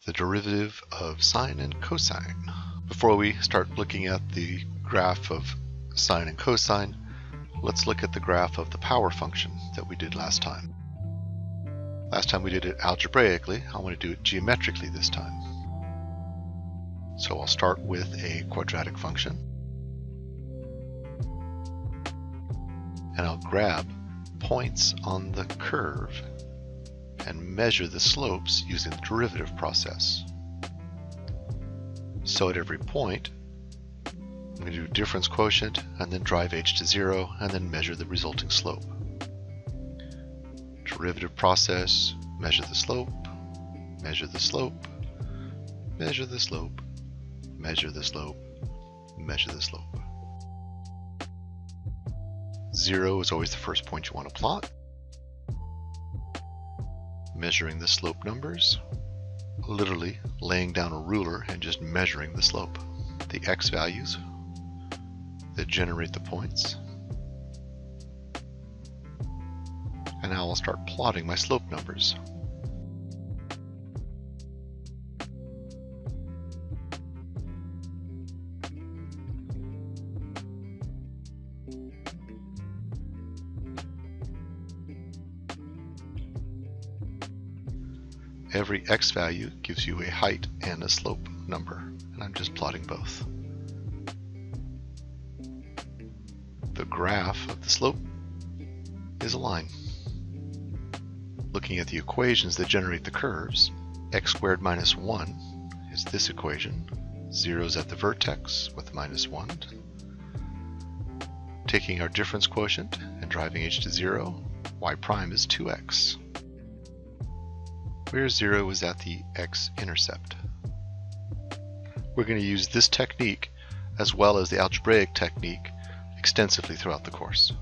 the derivative of sine and cosine. Before we start looking at the graph of sine and cosine, let's look at the graph of the power function that we did last time. Last time we did it algebraically. I want to do it geometrically this time. So I'll start with a quadratic function. And I'll grab points on the curve and measure the slopes using the derivative process. So at every point, I'm going to do difference quotient and then drive h to 0 and then measure the resulting slope. Derivative process, measure the slope, measure the slope, measure the slope, measure the slope, measure the slope. 0 is always the first point you want to plot. Measuring the slope numbers, literally laying down a ruler and just measuring the slope. The x values that generate the points. And now I'll start plotting my slope numbers. Every x value gives you a height and a slope number, and I'm just plotting both. The graph of the slope is a line. Looking at the equations that generate the curves, x squared minus 1 is this equation. 0 is at the vertex with minus 1. Taking our difference quotient and driving h to 0, y prime is 2x. Where 0 is at the x-intercept. We're going to use this technique as well as the algebraic technique extensively throughout the course.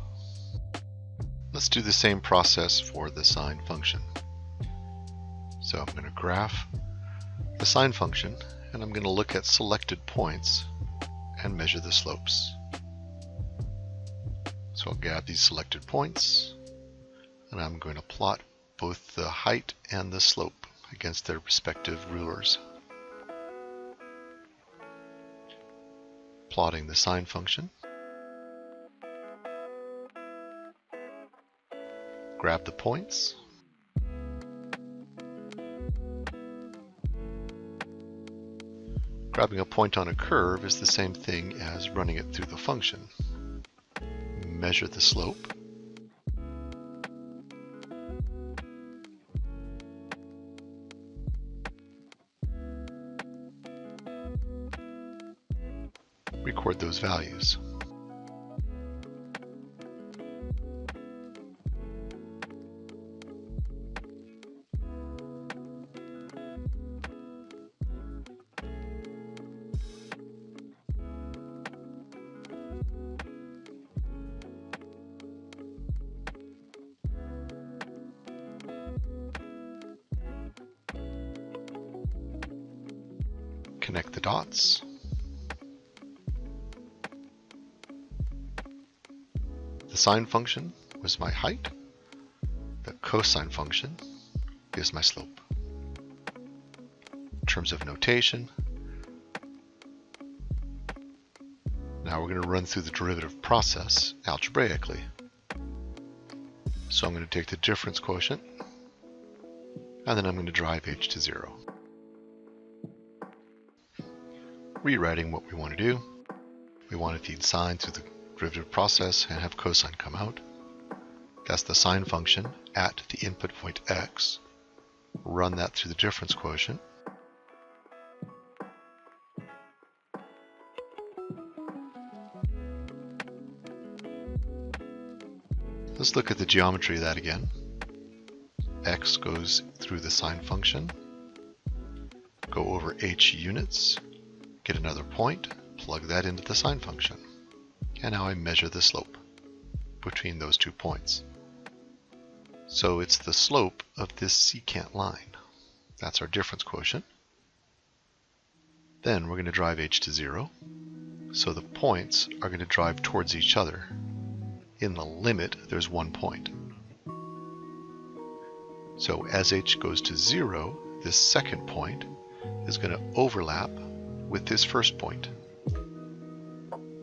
Let's do the same process for the sine function. So I'm going to graph the sine function and I'm going to look at selected points and measure the slopes. So I'll grab these selected points and I'm going to plot both the height and the slope against their respective rulers. Plotting the sine function. Grab the points. Grabbing a point on a curve is the same thing as running it through the function. Measure the slope. Record those values. Connect the dots. The sine function was my height. The cosine function is my slope. In terms of notation, now we're going to run through the derivative process algebraically. So I'm going to take the difference quotient and then I'm going to drive h to 0. Rewriting what we want to do. We want to feed sine through the derivative process and have cosine come out. That's the sine function at the input point x. Run that through the difference quotient. Let's look at the geometry of that again. X goes through the sine function, go over h units, get another point, plug that into the sine function. And now I measure the slope between those 2 points. So it's the slope of this secant line. That's our difference quotient. Then we're going to drive h to 0. So the points are going to drive towards each other. In the limit, there's 1 point. So as h goes to 0, this second point is going to overlap with this first point.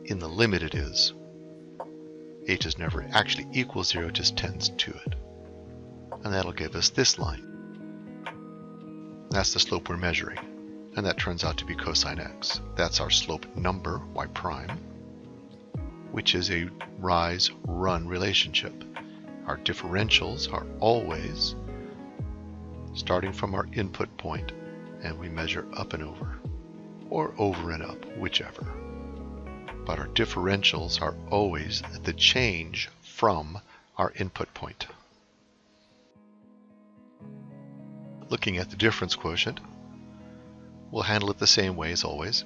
In the limit it is. H is never actually equals 0, it just tends to it. And that'll give us this line. That's the slope we're measuring. And that turns out to be cosine x. That's our slope number, y prime, which is a rise-run relationship. Our differentials are always starting from our input point, and we measure up and over, or over and up, whichever. But our differentials are always the change from our input point. Looking at the difference quotient, we'll handle it the same way as always.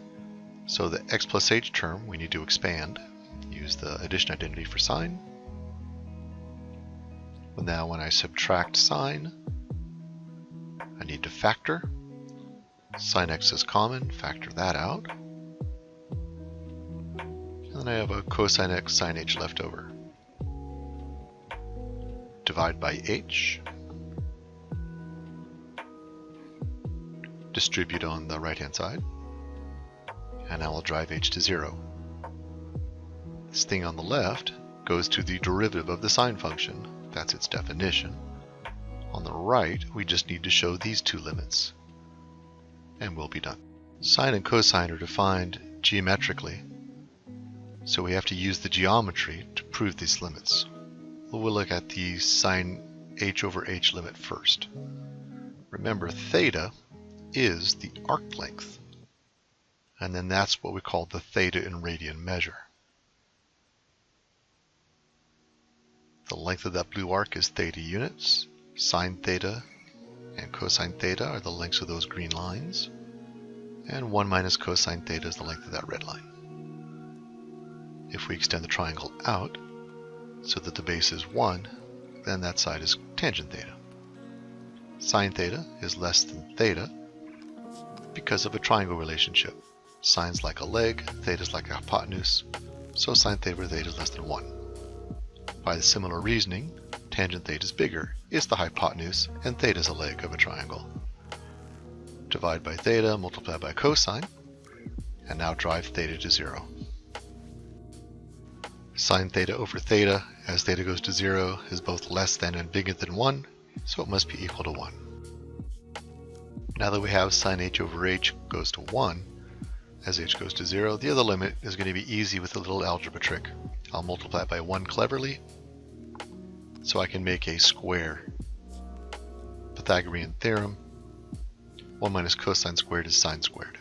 So the x plus h term we need to expand. Use the addition identity for sine. But now when I subtract sine, I need to factor. Sine x is common, factor that out. And then I have a cosine x sine h left over. Divide by h. Distribute on the right hand side. And now I'll drive h to 0. This thing on the left goes to the derivative of the sine function. That's its definition. On the right, we just need to show these two limits. And we'll be done. Sine and cosine are defined geometrically, so we have to use the geometry to prove these limits. We'll look at the sine h over h limit first. Remember, theta is the arc length, and then that's what we call the theta in radian measure. The length of that blue arc is theta units. Sine theta and cosine theta are the lengths of those green lines. And 1 minus cosine theta is the length of that red line. If we extend the triangle out so that the base is 1, then that side is tangent theta. Sine theta is less than theta because of a triangle relationship. Sine's like a leg, theta's like a hypotenuse, so sine theta over theta is less than 1. By the similar reasoning, tangent theta is bigger, it's the hypotenuse, and theta is a leg of a triangle. Divide by theta, multiply by cosine, and now drive theta to 0. Sine theta over theta, as theta goes to 0, is both less than and bigger than 1, so it must be equal to 1. Now that we have sine h over h goes to 1, as h goes to 0, the other limit is going to be easy with a little algebra trick. I'll multiply by 1 cleverly, so I can make a square. Pythagorean theorem, 1 minus cosine squared is sine squared.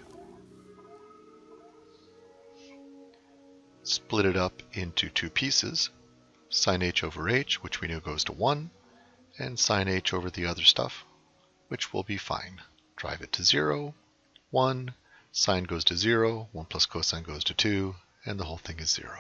Split it up into two pieces, sine h over h, which we know goes to 1, and sine h over the other stuff, which will be fine. Drive it to 0, 1, sine goes to 0, 1 plus cosine goes to 2, and the whole thing is 0.